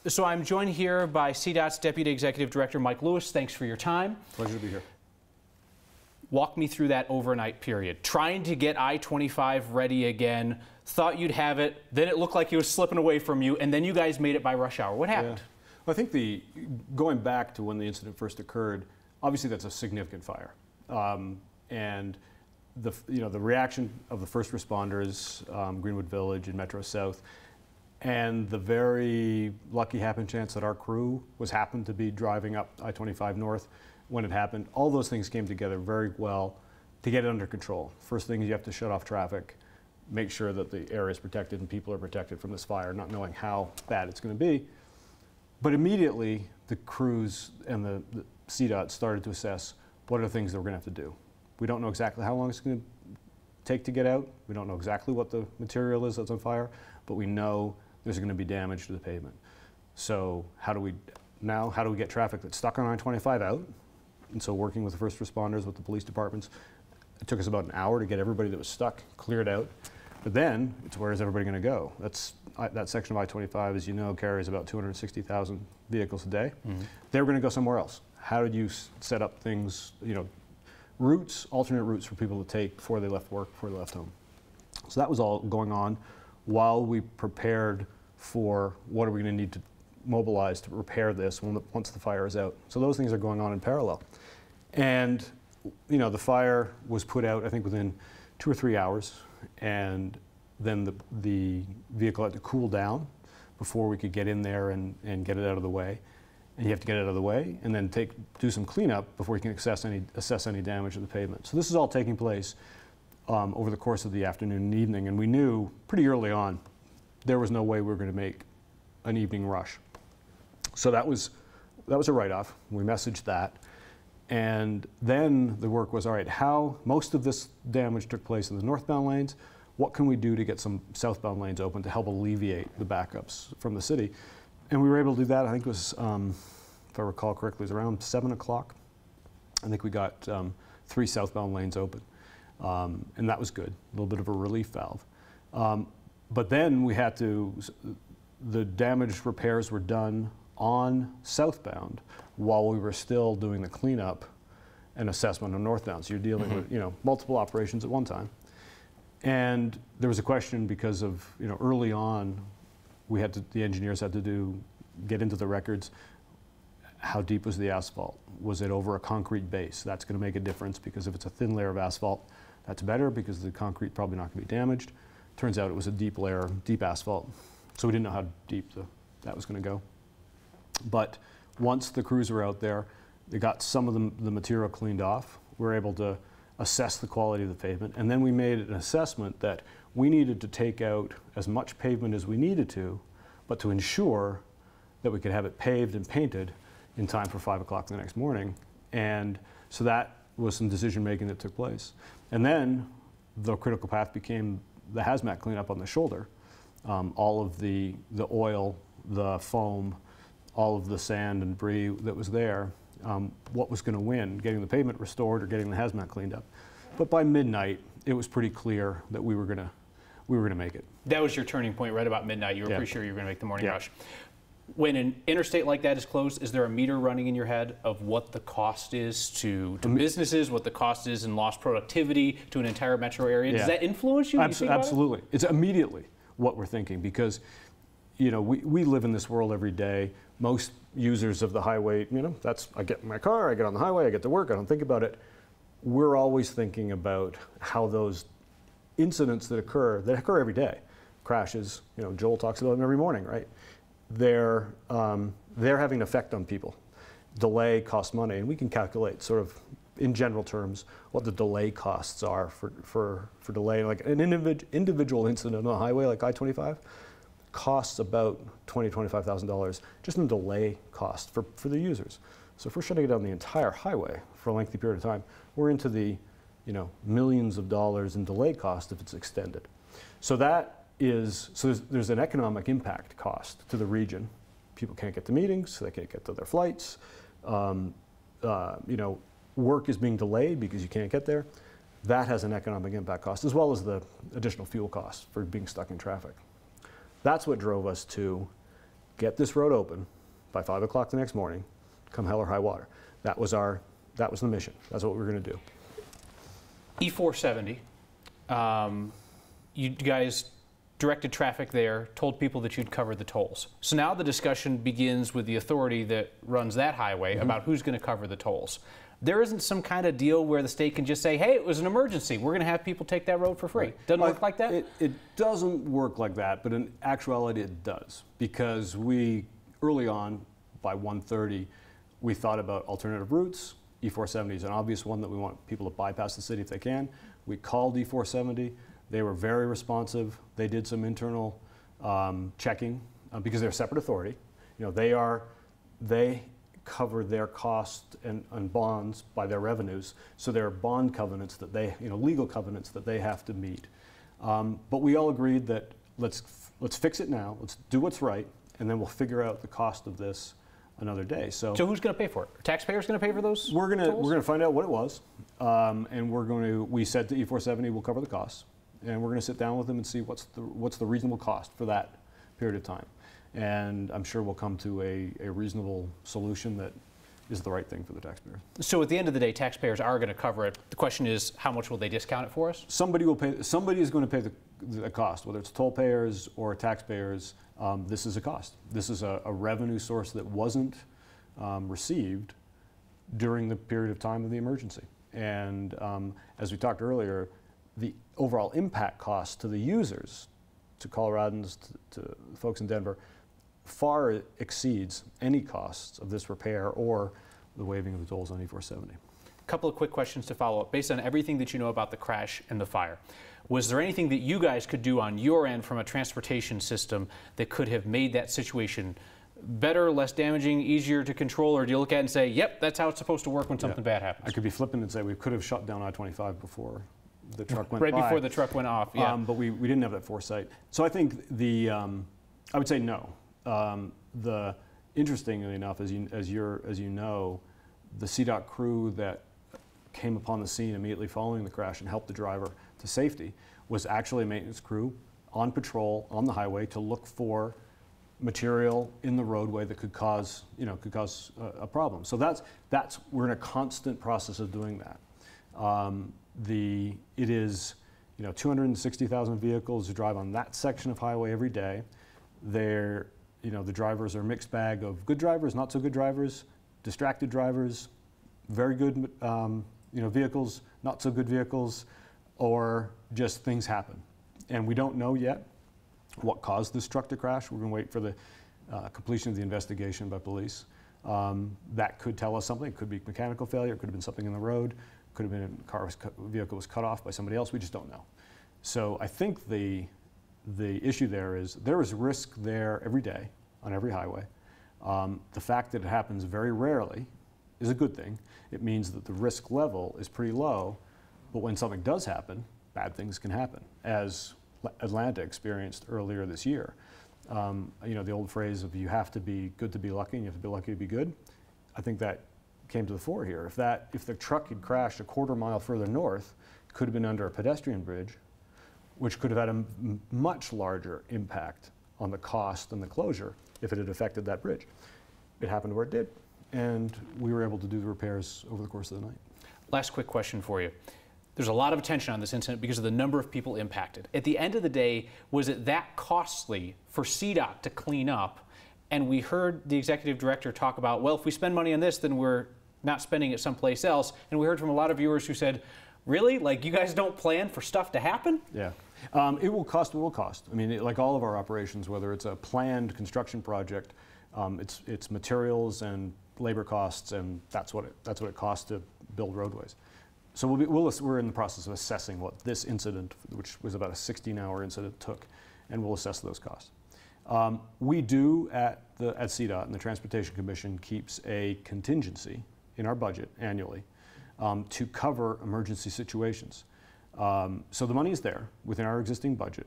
So I'm joined here by CDOT's Deputy Executive Director, Mike Lewis. Thanks for your time. Pleasure to be here. Walk me through that overnight period. Trying to get I-25 ready again, thought you'd have it, then it looked like it was slipping away from you, and then you guys made it by rush hour. What happened? Yeah. Well, I think going back to when the incident first occurred, obviously that's a significant fire. And the reaction of the first responders, Greenwood Village and Metro South, and the very lucky happen chance that our crew happened to be driving up I-25 North when it happened, all those things came together very well to get it under control. First thing is you have to shut off traffic, make sure that the area is protected and people are protected from this fire, not knowing how bad it's going to be. But immediately the crews and the CDOT started to assess what are the things that we're going to have to do. We don't know exactly how long it's going to take to get out. We don't know exactly what the material is that's on fire, but we know there's going to be damage to the pavement. So how do we get traffic that's stuck on I-25 out? And so working with the first responders, with the police departments, it took us about an hour to get everybody that was stuck cleared out. But then it's where is everybody going to go? That section of I-25, as you know, carries about 260,000 vehicles a day. Mm-hmm. They were going to go somewhere else. How did you set up things, routes, alternate routes for people to take before they left work, before they left home? So that was all going on while we prepared for what are we going to need to mobilize to repair this once the fire is out. So those things are going on in parallel. And the fire was put out, I think, within 2 or 3 hours, and then the vehicle had to cool down before we could get in there and get it out of the way. And you have to get it out of the way and then do some cleanup before you can assess any damage to the pavement. So this is all taking place over the course of the afternoon and evening, and we knew pretty early on there was no way we were going to make an evening rush. So that was a write-off. We messaged that. And then the work was, all right, most of this damage took place in the northbound lanes. What can we do to get some southbound lanes open to help alleviate the backups from the city? And we were able to do that. I think it was, if I recall correctly, it was around 7 o'clock. I think we got 3 southbound lanes open. And that was good, a little bit of a relief valve. But then the damage repairs were done on southbound while we were still doing the cleanup and assessment on northbound. So you're dealing with multiple operations at one time. And there was a question because of early on the engineers had to get into the records. How deep was the asphalt? Was it over a concrete base? That's going to make a difference, because if it's a thin layer of asphalt, that's better because the concrete probably not going to be damaged. Turns out it was a deep layer, deep asphalt. So we didn't know how deep that was going to go. But once the crews were out there, they got some of the material cleaned off. We were able to assess the quality of the pavement. And then we made an assessment that we needed to take out as much pavement as we needed to, but to ensure that we could have it paved and painted in time for 5 o'clock the next morning. And so that was some decision making that took place. And then the critical path became the hazmat cleanup on the shoulder. All of the oil, the foam, all of the sand and debris that was there, what was going to win, getting the pavement restored or getting the hazmat cleaned up. But by midnight, it was pretty clear that we were going to make it. That was your turning point right about midnight. You were pretty sure you were going to make the morning Yeah. rush. When an interstate like that is closed, is there a meter running in your head of what the cost is to businesses, what the cost is in lost productivity to an entire metro area? Yeah. Does that influence you? Absolutely. It's immediately what we're thinking, because we live in this world every day. Most users of the highway, I get in my car, I get on the highway, I get to work, I don't think about it. We're always thinking about how those incidents that occur every day, crashes, Joel talks about them every morning, right? They're having an effect on people. Delay costs money, and we can calculate sort of in general terms what the delay costs are for delay. Like an individual incident on a highway like I-25 costs about $20,000 to $25,000 just in delay cost for the users. So if we're shutting down the entire highway for a lengthy period of time, we're into the millions of dollars in delay cost if it's extended. So there's an economic impact cost to the region. People can't get to meetings, they can't get to their flights. Work is being delayed because you can't get there. That has an economic impact cost, as well as the additional fuel costs for being stuck in traffic. That's what drove us to get this road open by 5 o'clock the next morning, come hell or high water. That was the mission. That's what we were going to do. E-470, you guys directed traffic there, told people that you'd cover the tolls. So now the discussion begins with the authority that runs that highway about who's going to cover the tolls. There isn't some kind of deal where the state can just say, hey, it was an emergency, we're going to have people take that road for free. Doesn't work like that? It doesn't work like that, but in actuality it does. Because we, early on, by 1:30, we thought about alternative routes. E-470 is an obvious one that we want people to bypass the city if they can. We called E-470. They were very responsive. They did some internal checking because they're a separate authority. You know, they cover their cost and bonds by their revenues. So there are bond covenants that they, legal covenants that they have to meet. But we all agreed that let's fix it now. Let's do what's right, and then we'll figure out the cost of this another day. So who's going to pay for it? Are taxpayers going to pay for those? We're gonna find out what it was, and we said to E-470 we'll cover the costs, and we're going to sit down with them and see what's the reasonable cost for that period of time. And I'm sure we'll come to a reasonable solution that is the right thing for the taxpayer. So at the end of the day, taxpayers are going to cover it. The question is, how much will they discount it for us? Somebody will pay. Somebody is going to pay the cost, whether it's toll payers or taxpayers. This is a cost. This is a revenue source that wasn't received during the period of time of the emergency. And as we talked earlier, the overall impact cost to the users, to Coloradans, to folks in Denver, far exceeds any costs of this repair or the waiving of the tolls on E-470. A couple of quick questions to follow up. Based on everything that you know about the crash and the fire, was there anything that you guys could do on your end from a transportation system that could have made that situation better, less damaging, easier to control, or do you look at it and say, yep, that's how it's supposed to work when something bad happens? I could be flippant and say we could have shut down I-25 before the truck went by. Right before the truck went off, yeah. But we didn't have that foresight. So I think I would say no. Interestingly enough, as you know, the CDOT crew that came upon the scene immediately following the crash and helped the driver to safety was actually a maintenance crew on patrol on the highway to look for material in the roadway that could cause a problem. So we're in a constant process of doing that. It is 260,000 vehicles who drive on that section of highway every day. The drivers are a mixed bag of good drivers, not so good drivers, distracted drivers, very good vehicles, not so good vehicles, or just things happen. And we don't know yet what caused this truck to crash. We're going to wait for the completion of the investigation by police. That could tell us something. It could be mechanical failure. It could have been something in the road. It could have been a vehicle was cut off by somebody else. We just don't know. So I think the issue there is risk there every day on every highway. The fact that it happens very rarely is a good thing. It means that the risk level is pretty low, but when something does happen, bad things can happen, as Atlanta experienced earlier this year. The old phrase of you have to be good to be lucky and you have to be lucky to be good, I think that came to the fore here. If the truck had crashed a quarter mile further north, it could have been under a pedestrian bridge, which could have had a much larger impact on the cost and the closure if it had affected that bridge. It happened where it did, and we were able to do the repairs over the course of the night. Last quick question for you. There's a lot of attention on this incident because of the number of people impacted. At the end of the day, was it that costly for CDOT to clean up? And we heard the executive director talk about, well, if we spend money on this, then we're not spending it someplace else. And we heard from a lot of viewers who said, really? Like, you guys don't plan for stuff to happen? Yeah. It will cost what it will cost. I mean, like all of our operations, whether it's a planned construction project, it's materials and labor costs, and that's what it costs to build roadways. So we're in the process of assessing what this incident, which was about a 16-hour incident, took, and we'll assess those costs. We do at CDOT, and the Transportation Commission keeps a contingency in our budget annually to cover emergency situations. So the money is there within our existing budget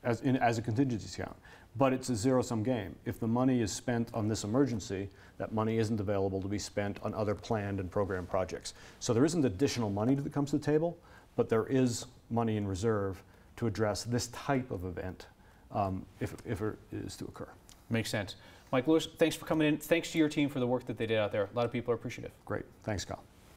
as a contingency account, but it's a zero-sum game. If the money is spent on this emergency, that money isn't available to be spent on other planned and programmed projects. So there isn't additional money that comes to the table, but there is money in reserve to address this type of event if it is to occur. Makes sense. Mike Lewis, thanks for coming in. Thanks to your team for the work that they did out there. A lot of people are appreciative. Great. Thanks, Kyle.